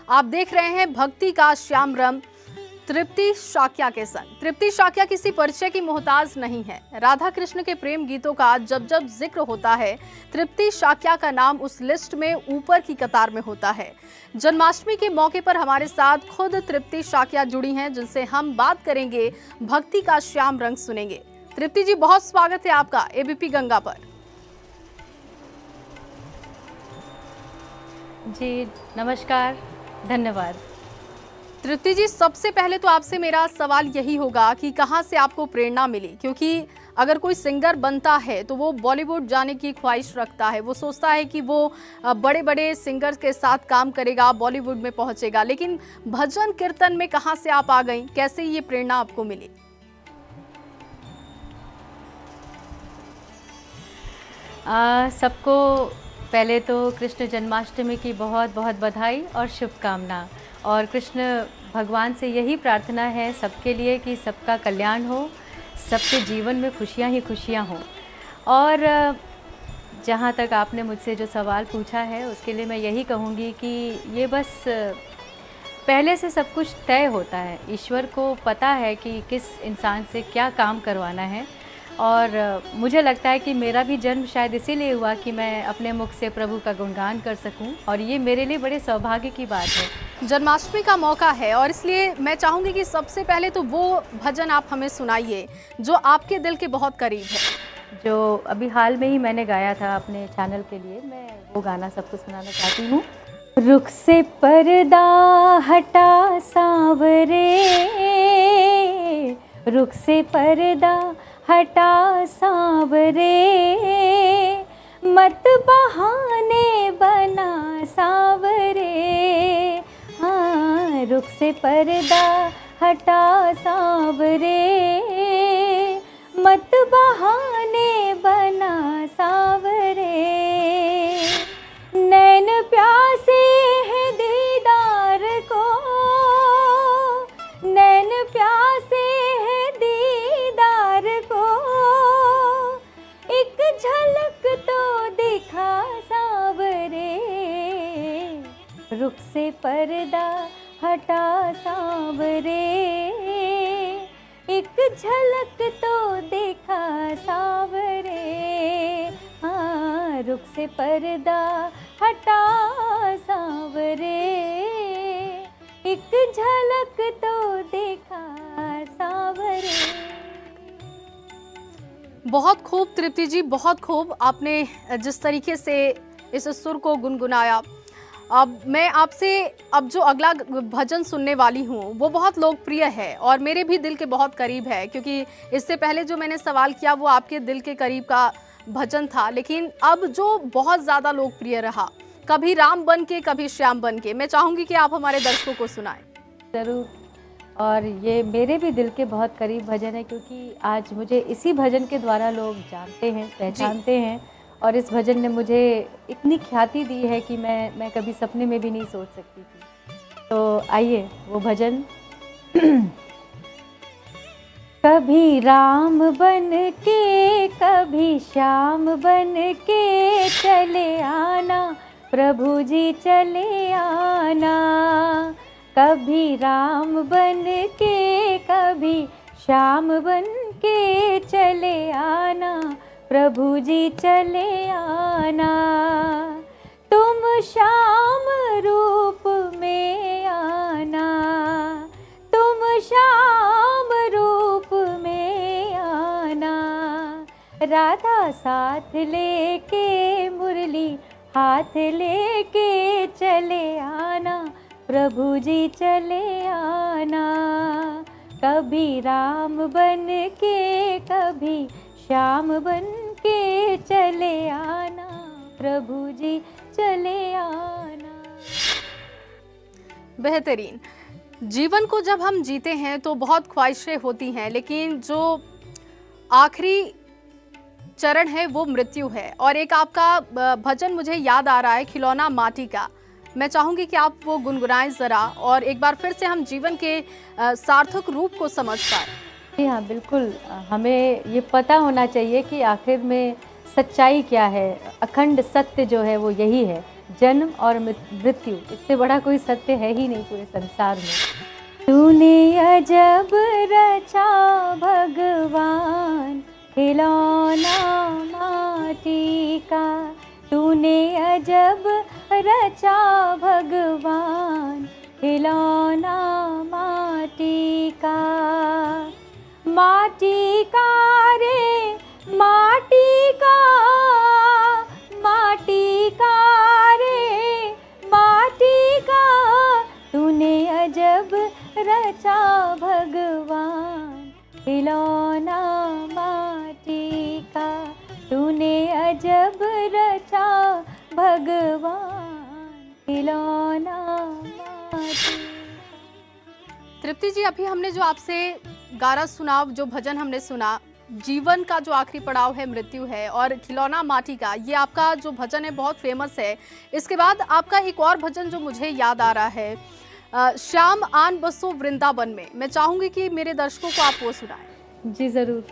आप देख रहे हैं भक्ति का श्याम रंग तृप्ति शाक्या के संग। तृप्ति शाक्या किसी परिचय की मोहताज नहीं है। राधा कृष्ण के प्रेम गीतों का जब जब जिक्र होता है, तृप्ति शाक्या का नाम उस लिस्ट में ऊपर की कतार में होता है। जन्माष्टमी के मौके पर हमारे साथ खुद तृप्ति शाक्या जुड़ी हैं, जिनसे हम बात करेंगे, भक्ति का श्याम रंग सुनेंगे। तृप्ति जी, बहुत स्वागत है आपका एबीपी गंगा पर। जी नमस्कार, धन्यवाद। तृप्ति जी, सबसे पहले तो आपसे मेरा सवाल यही होगा कि कहाँ से आपको प्रेरणा मिली, क्योंकि अगर कोई सिंगर बनता है तो वो बॉलीवुड जाने की ख्वाहिश रखता है, वो सोचता है कि वो बड़े बड़े सिंगर्स के साथ काम करेगा, बॉलीवुड में पहुंचेगा, लेकिन भजन कीर्तन में कहाँ से आप आ गई, कैसे ये प्रेरणा आपको मिली? सबको पहले तो कृष्ण जन्माष्टमी की बहुत बहुत बधाई और शुभकामना। और कृष्ण भगवान से यही प्रार्थना है सबके लिए कि सबका कल्याण हो, सबके जीवन में खुशियाँ ही खुशियाँ हों। और जहाँ तक आपने मुझसे जो सवाल पूछा है उसके लिए मैं यही कहूँगी कि ये बस पहले से सब कुछ तय होता है। ईश्वर को पता है कि किस इंसान से क्या काम करवाना है। और मुझे लगता है कि मेरा भी जन्म शायद इसीलिए हुआ कि मैं अपने मुख से प्रभु का गुणगान कर सकूं, और ये मेरे लिए बड़े सौभाग्य की बात है। जन्माष्टमी का मौका है और इसलिए मैं चाहूँगी कि सबसे पहले तो वो भजन आप हमें सुनाइए जो आपके दिल के बहुत करीब है। जो अभी हाल में ही मैंने गाया था अपने चैनल के लिए, मैं वो गाना सबको सुनाना चाहती हूँ। रुख से पर्दा हटा सांवरे, रुख से पर्दा हटा सांवरे, मत बहाने बना सांवरे। हाँ, रुख से पर्दा हटा सांवरे, मत बहाने बना सांवरे। नैन प्यासे हैं दीदार को, नैन प्यासे हैं दीदार को, एक झलक तो दिखा सांवरे। रुख से पर्दा हटा सांवरे, एक झलक तो दिखा सांवरे। हाँ, रुख से पर्दा हटा सांवरे, एक झलक तो देखा सांवरे। बहुत खूब तृप्ति जी, बहुत खूब। आपने जिस तरीके से इस सुर को गुनगुनाया, अब मैं आपसे अब जो अगला भजन सुनने वाली हूँ वो बहुत लोकप्रिय है और मेरे भी दिल के बहुत करीब है, क्योंकि इससे पहले जो मैंने सवाल किया वो आपके दिल के करीब का भजन था, लेकिन अब जो बहुत ज़्यादा लोकप्रिय रहा, कभी राम बन के कभी श्याम बन के, मैं चाहूँगी कि आप हमारे दर्शकों को सुनाएं। ज़रूर। और ये मेरे भी दिल के बहुत करीब भजन है, क्योंकि आज मुझे इसी भजन के द्वारा लोग जानते हैं, पहचानते हैं। और इस भजन ने मुझे इतनी ख्याति दी है कि मैं कभी सपने में भी नहीं सोच सकती थी। तो आइए वो भजन। कभी राम बन के कभी श्याम बन के चले आना, प्रभु जी चले आना। कभी राम बन के कभी श्याम बन के चले आना, प्रभु जी चले आना। तुम श्याम रूप में आना, तुम श्याम रूप में आना। राधा साथ लेके मुरली हाथ लेके चले आना, प्रभु जी चले आना। कभी राम बन के कभी श्याम बन के चले आना, प्रभु जी चले आना। बेहतरीन। जीवन को जब हम जीते हैं तो बहुत ख्वाहिशें होती हैं, लेकिन जो आखिरी चरण है वो मृत्यु है। और एक आपका भजन मुझे याद आ रहा है, खिलौना माटी का। मैं चाहूँगी कि आप वो गुनगुनाएं ज़रा, और एक बार फिर से हम जीवन के सार्थक रूप को समझ पाए। जी हाँ, बिल्कुल। हमें ये पता होना चाहिए कि आखिर में सच्चाई क्या है। अखंड सत्य जो है वो यही है। जन्म और मृत्यु, इससे बड़ा कोई सत्य है ही नहीं पूरे संसार में। तूने अजब रचा भगवान खिलौना माटी का, तूने अजब रचा भगवान खिलौना माटी का। माटी का रे माटी का, माटी का रे माटी का, तूने अजब रचा भगवान खिलौना माटी का, तूने अजब रचा भगवान खिलौना माटी। तृप्ति जी, अभी हमने जो आपसे गारा सुना, जो भजन हमने सुना, जीवन का जो आखिरी पड़ाव है मृत्यु है, और खिलौना माटी का, ये आपका जो भजन है बहुत फेमस है। इसके बाद आपका एक और भजन जो मुझे याद आ रहा है, श्याम आन बसो वृंदावन में, मैं चाहूंगी कि मेरे दर्शकों को आप वो सुनाएं। जी ज़रूर।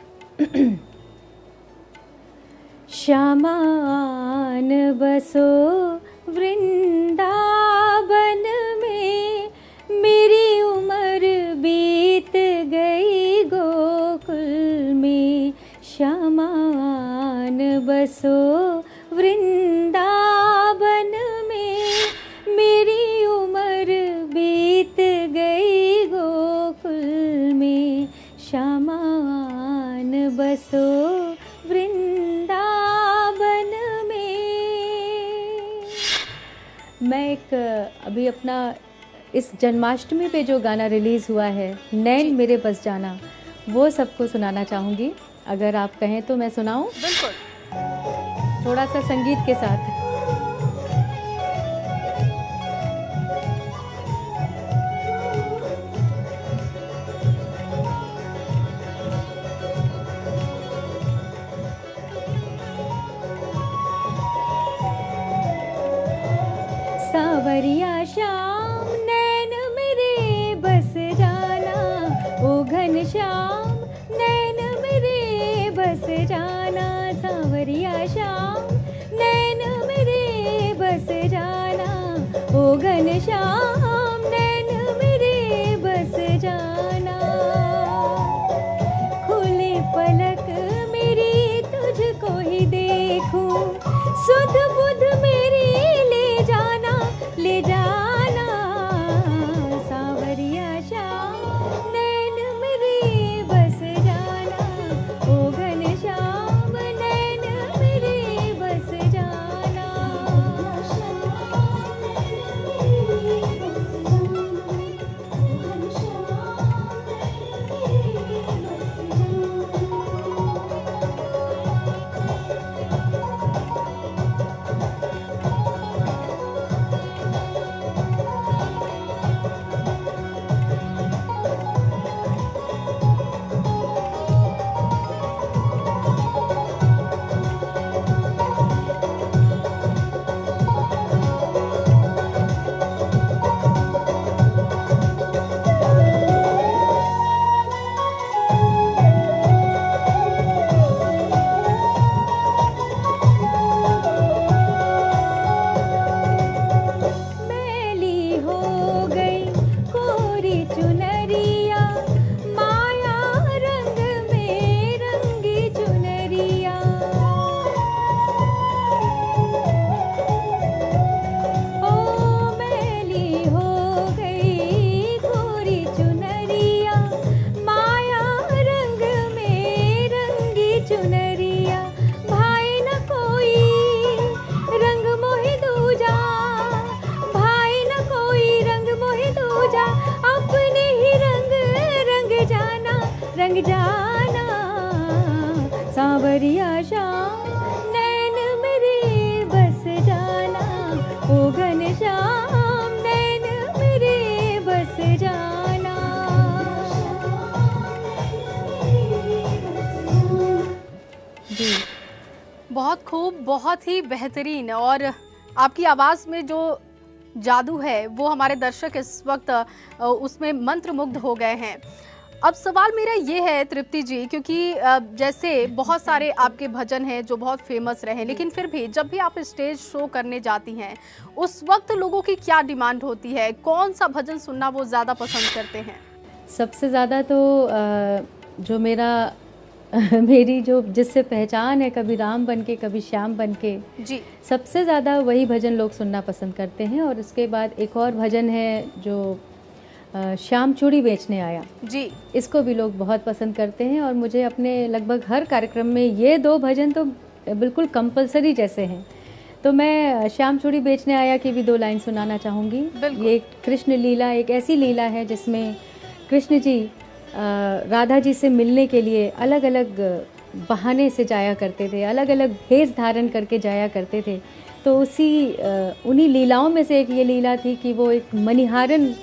श्याम आन बसो वृंदावन में, मेरी उम्र बीत गई गोकुल में। श्याम आन बसो वृंदावन में, मेरी उम्र बीत गई गोकुल में। श्याम आन बसो वृंदावन में। मैं एक अभी अपना इस जन्माष्टमी पे जो गाना रिलीज़ हुआ है, नैन मेरे बस जाना, वो सबको सुनाना चाहूँगी। अगर आप कहें तो मैं सुनाऊँ? बिल्कुल। थोड़ा सा संगीत के साथ। सावरिया श्याम नैन मेरे बस जाना, ओ घनश्याम नैन मेरे बस जाना। सावरिया श्याम नैन मेरे बस जाना, ओ घनश्याम नैन मेरे बस जाना। खुले पलक मेरी तुझको ही देखूं, सुध बुध मेरी ले जाना। सावरिया श्याम नैन मेरे बस जाना, ओ घनश्याम नैन मेरे बस जाना। सावरिया श्याम नैन मेरे बस जाना, ओ घनश्याम नैन मेरे बस जाना। जी बहुत खूब, बहुत ही बेहतरीन, और आपकी आवाज़ में जो जादू है वो हमारे दर्शक इस वक्त उसमें मंत्रमुग्ध हो गए हैं। अब सवाल मेरा ये है तृप्ति जी, क्योंकि जैसे बहुत सारे आपके भजन हैं जो बहुत फेमस रहे, लेकिन फिर भी जब भी आप स्टेज शो करने जाती हैं उस वक्त लोगों की क्या डिमांड होती है? कौन सा भजन सुनना वो ज़्यादा पसंद करते हैं? सबसे ज़्यादा तो जो मेरी जो जिससे पहचान है, कभी राम बन के कभी श्याम बन के जी, सबसे ज़्यादा वही भजन लोग सुनना पसंद करते हैं। और उसके बाद एक और भजन है जो श्याम चूड़ी बेचने आया जी, इसको भी लोग बहुत पसंद करते हैं। और मुझे अपने लगभग हर कार्यक्रम में ये 2 भजन तो बिल्कुल कंपलसरी जैसे हैं। तो मैं श्याम चूड़ी बेचने आया की भी 2 लाइन सुनाना चाहूँगी। ये कृष्ण लीला एक ऐसी लीला है जिसमें कृष्ण जी राधा जी से मिलने के लिए अलग अलग बहाने से जाया करते थे, अलग अलग भेष धारण करके जाया करते थे। तो उन्हीं लीलाओं में से एक ये लीला थी कि वो एक मणिहारन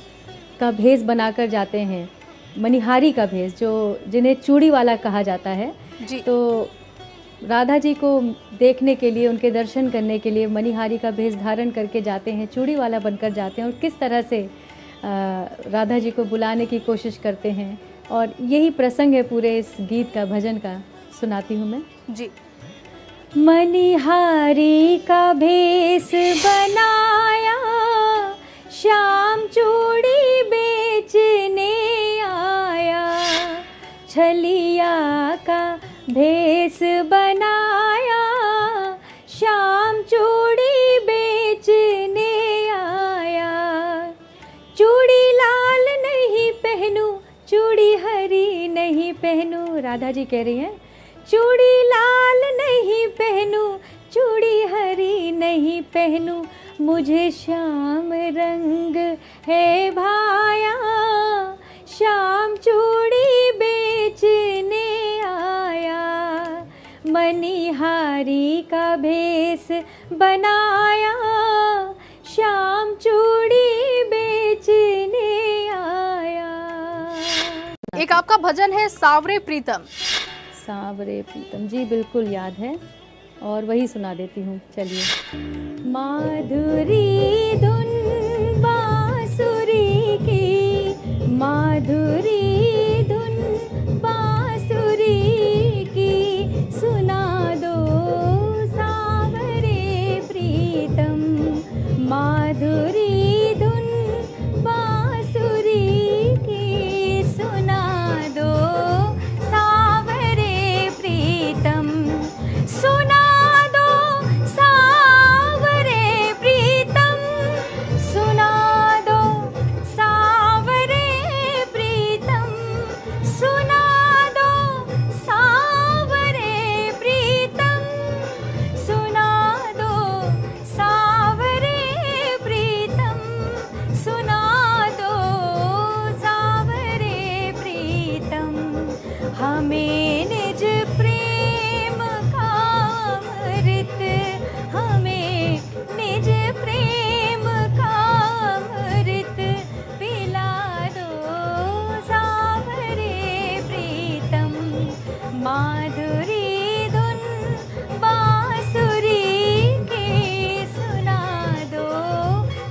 का भेष बनाकर जाते हैं, मणिहारी का भेष, जो जिन्हें चूड़ी वाला कहा जाता है जी। तो राधा जी को देखने के लिए, उनके दर्शन करने के लिए मणिहारी का भेष धारण करके जाते हैं, चूड़ी वाला बनकर जाते हैं और किस तरह से राधा जी को बुलाने की कोशिश करते हैं। और यही प्रसंग है पूरे इस गीत का, भजन का। सुनाती हूँ मैं जी। मणिहारी का भेष बनाया, श्याम चूड़ी बेचने आया, छलिया का भेष बनाया, श्याम चूड़ी बेचने आया। चूड़ी लाल नहीं पहनूं, चूड़ी हरी नहीं पहनूं। राधा जी कह रही हैं, चूड़ी लाल नहीं पहनूं, चूड़ी हरी नहीं पहनूं, मुझे श्याम रंग है भाया, श्याम चूड़ी बेचने आया। मणिहारी का भेष बनाया, श्याम चूड़ी बेचने आया। एक आपका भजन है सावरे प्रीतम। सावरे प्रीतम, जी बिल्कुल याद है और वही सुना देती हूँ। चलिए। माधुरी धुन बांसुरी की, माधुरी धुन बांसुरी की, सुना दो सावरे प्रीतम। माधुरी धुन बांसुरी की, सुना दो सावरे प्रीतम। सुना हमें निज प्रेम का अमृत, हमें निज प्रेम का अमृत पिला दो सावरे प्रीतम। माधुरी धुन बांसुरी की, सुना दो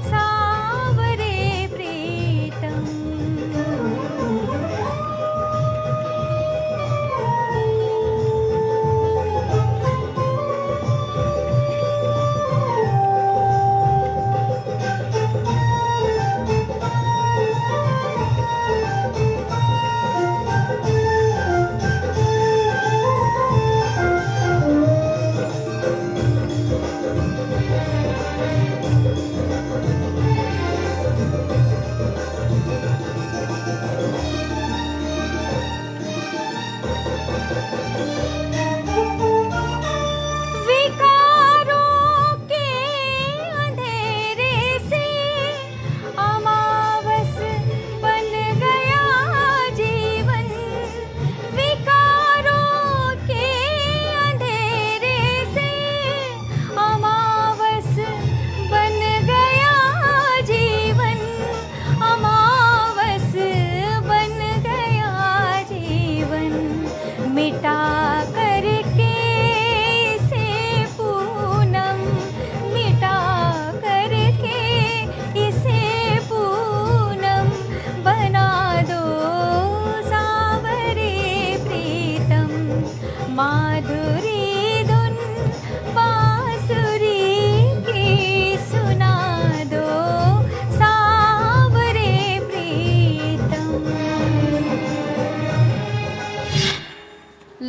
सावरे प्रीतम।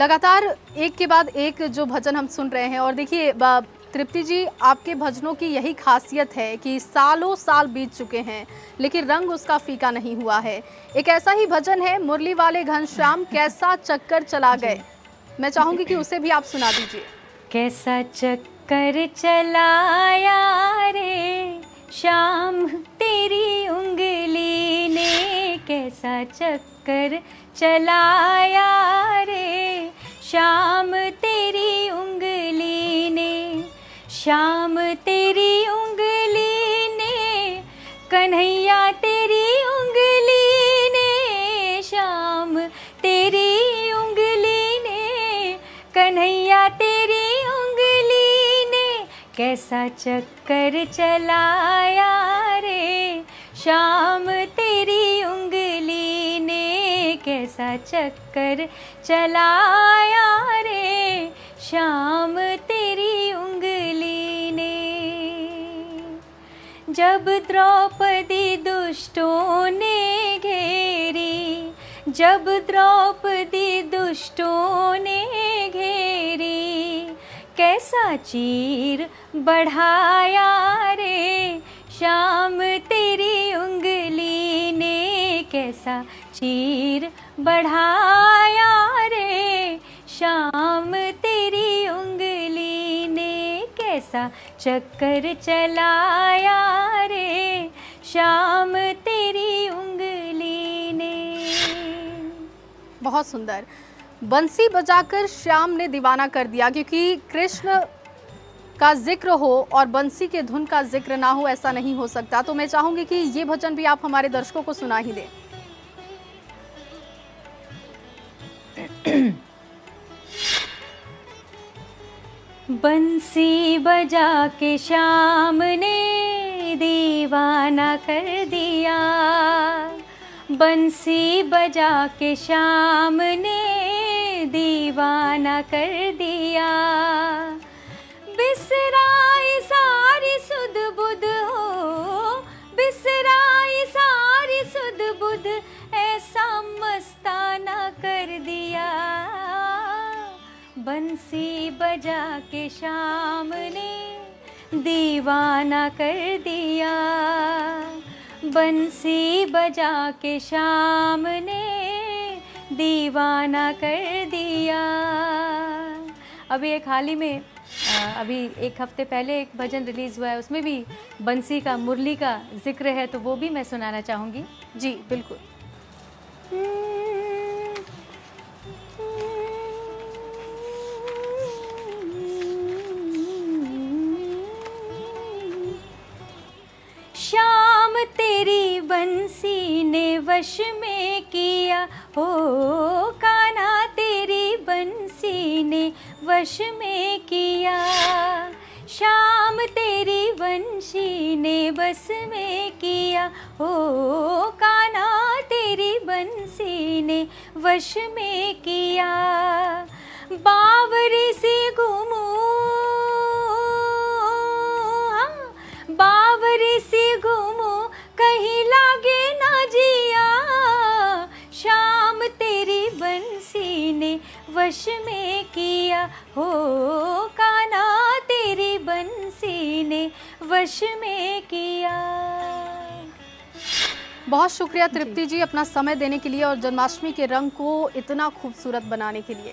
लगातार एक के बाद एक जो भजन हम सुन रहे हैं, और देखिए तृप्ति जी, आपके भजनों की यही खासियत है कि सालों साल बीत चुके हैं लेकिन रंग उसका फीका नहीं हुआ है। एक ऐसा ही भजन है मुरली वाले घनश्याम, कैसा चक्कर चला गए। मैं चाहूंगी कि उसे भी आप सुना दीजिए। कैसा चक्कर चलाया रे श्याम तेरी उंगली ने, कैसा चक्कर चलाया रे श्याम तेरी उंगली ने, श्याम तेरी उंगली ने, कन्हैया तेरी उंगली ने, श्याम तेरी उंगली ने, कन्हैया तेरी उंगली ने, कैसा चक्कर चलाया रे श्याम तेरी उंगली ने, कैसा चक्कर चलाया रे श्याम तेरी उंगली ने। जब द्रौपदी दुष्टों ने घेरी, जब द्रौपदी दुष्टों ने घेरी, कैसा चीर बढ़ाया रे श्याम तेरी उंगली ने, कैसा चीर बढ़ाया रे श्याम तेरी उंगली ने, कैसा चक्कर चलाया रे श्याम तेरी उंगली ने। बहुत सुंदर। बंसी बजाकर श्याम ने दीवाना कर दिया, क्योंकि कृष्ण का जिक्र हो और बंसी के धुन का जिक्र ना हो, ऐसा नहीं हो सकता। तो मैं चाहूंगी कि ये भजन भी आप हमारे दर्शकों को सुना ही दें। बंसी बजा के श्याम ने दीवाना कर दिया, बंसी बजा के श्याम ने दीवाना कर दिया, बिसराई सारी सुध बुध हो, बिसराई सारी सुध बुध, ऐसा मस्ताना कर दिया, बंसी बजा के श्याम ने दीवाना कर दिया, बंसी बजा के श्याम ने दीवाना कर दिया। अभी एक हाल ही में अभी एक हफ्ते पहले एक भजन रिलीज़ हुआ है, उसमें भी बंसी का, मुरली का जिक्र है, तो वो भी मैं सुनाना चाहूँगी। जी बिल्कुल। श्याम तेरी बंसी ने वश में किया हो, कान्हा तेरी बंसी ने वश में किया, श्याम तेरी बंसी ने बस में किया हो, कान्हा तेरी बंसी ने वश में किया, बावरी सी घूमू, बावरी सी घूमू कहीं लागे ना जिया, श्याम तेरी बंसी ने वश में किया हो, कान्हा तेरी बंसी ने वश में किया। बहुत शुक्रिया तृप्ति जी, अपना समय देने के लिए और जन्माष्टमी के रंग को इतना खूबसूरत बनाने के लिए।